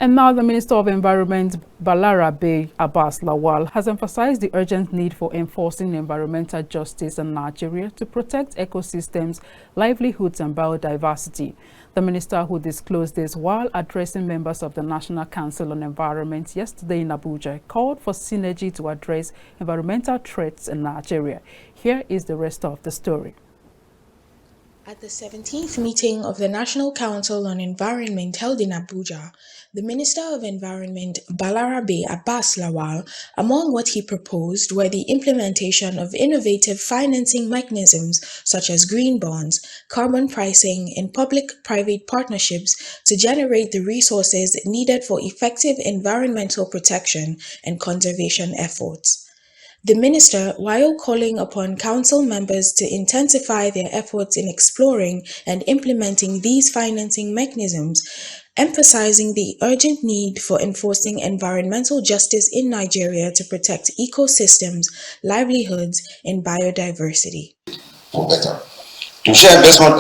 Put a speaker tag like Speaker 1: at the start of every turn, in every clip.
Speaker 1: And now the Minister of Environment, Balarabe Lawal, has emphasized the urgent need for enforcing environmental justice in Nigeria to protect ecosystems, livelihoods and biodiversity. The minister, who disclosed this while addressing members of the National Council on Environment yesterday in Abuja, called for synergy to address environmental threats in Nigeria. Here is the rest of the story.
Speaker 2: At the 17th meeting of the National Council on Environment held in Abuja, the Minister of Environment, Balarabe Lawal, among what he proposed were the implementation of innovative financing mechanisms such as green bonds, carbon pricing, and public-private partnerships to generate the resources needed for effective environmental protection and conservation efforts. The minister, while calling upon council members to intensify their efforts in exploring and implementing these financing mechanisms, emphasizing the urgent need for enforcing environmental justice in Nigeria to protect ecosystems, livelihoods, and biodiversity.
Speaker 3: For better. To share investment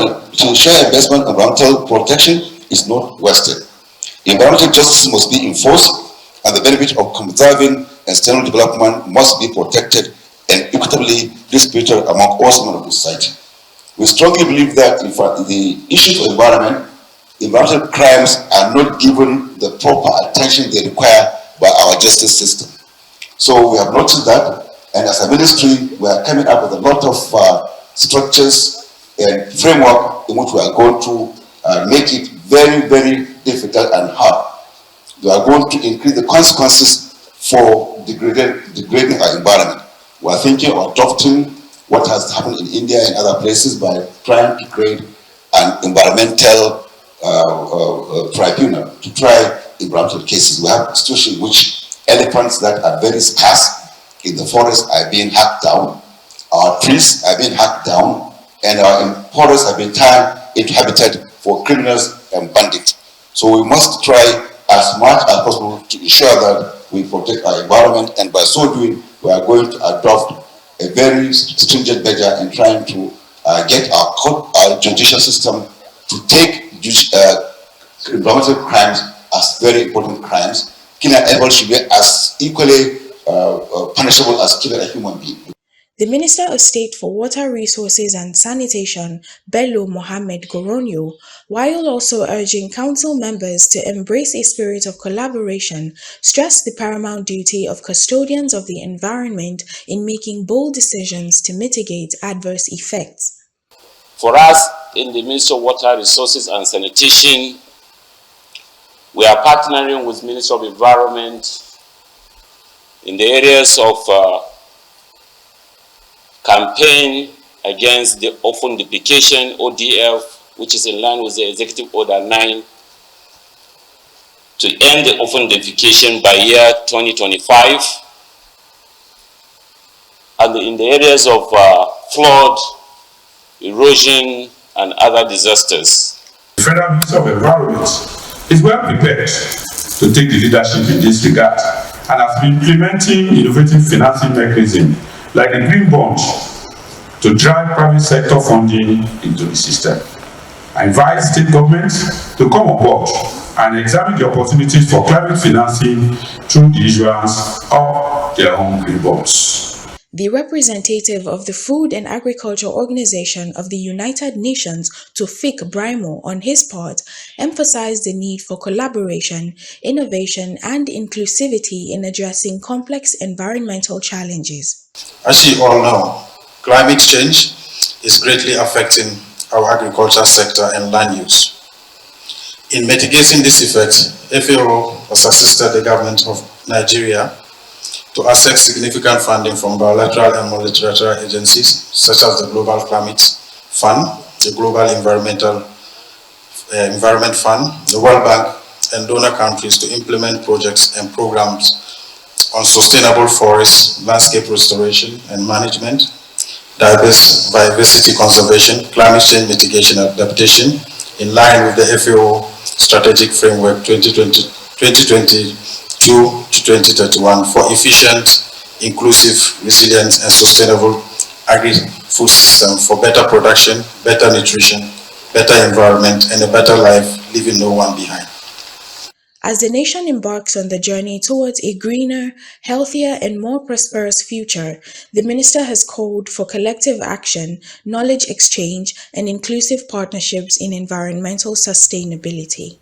Speaker 3: in environmental protection is not wasted. Environmental justice must be enforced, and the benefit of conserving and sustainable development must be protected and equitably distributed among all segments of the society. We strongly believe that in fact the issues of environmental crimes are not given the proper attention they require by our justice system. So we have noticed that, and as a ministry, we are coming up with a lot of structures and framework in which we are going to make it very, very difficult and hard. We are going to increase the consequences for degrading our environment. We are thinking of adopting what has happened in India and other places by trying to create an environmental tribunal to try environmental cases. We have a situation in which elephants that are very scarce in the forest are being hacked down, our trees are being hacked down, and our forests are being turned into habitat for criminals and bandits. So we must try as much as possible to ensure that we protect our environment, and by so doing, we are going to adopt a very stringent measure in trying to get our judicial system to take environmental crimes as very important crimes. Killing an animal should be as equally punishable as killing a human being.
Speaker 2: The Minister of State for Water Resources and Sanitation, Bello Mohammed Goronyo, while also urging council members to embrace a spirit of collaboration, stressed the paramount duty of custodians of the environment in making bold decisions to mitigate adverse effects.
Speaker 4: For us in the Ministry of Water Resources and Sanitation, we are partnering with Ministry of Environment in the areas of campaign against the orphan duplication, ODF, which is in line with the Executive Order 9, to end the orphan duplication by year 2025. And in the areas of flood, erosion, and other disasters.
Speaker 5: The Federal Ministry of Environment is well prepared to take the leadership in this regard and has been implementing innovative financing mechanisms like the green bond to drive private sector funding into the system. I invite state governments to come on board and examine the opportunities for climate financing through the issuance of their own green bonds.
Speaker 2: The representative of the Food and Agriculture Organization of the United Nations, Tufik Brimo, on his part, emphasized the need for collaboration, innovation, and inclusivity in addressing complex environmental challenges.
Speaker 6: As you all know, climate change is greatly affecting our agriculture sector and land use. In mitigating this effect, FAO has assisted the government of Nigeria to access significant funding from bilateral and multilateral agencies such as the Global Climate Fund, the Global Environment Fund, the World Bank, and donor countries to implement projects and programs on sustainable forest, landscape restoration and management, diversity conservation, climate change mitigation and adaptation, in line with the FAO Strategic Framework 2022 to 2031 for efficient, inclusive, resilient, and sustainable agri-food system for better production, better nutrition, better environment, and a better life, leaving no one behind.
Speaker 2: As the nation embarks on the journey towards a greener, healthier, and more prosperous future, the Minister has called for collective action, knowledge exchange, and inclusive partnerships in environmental sustainability.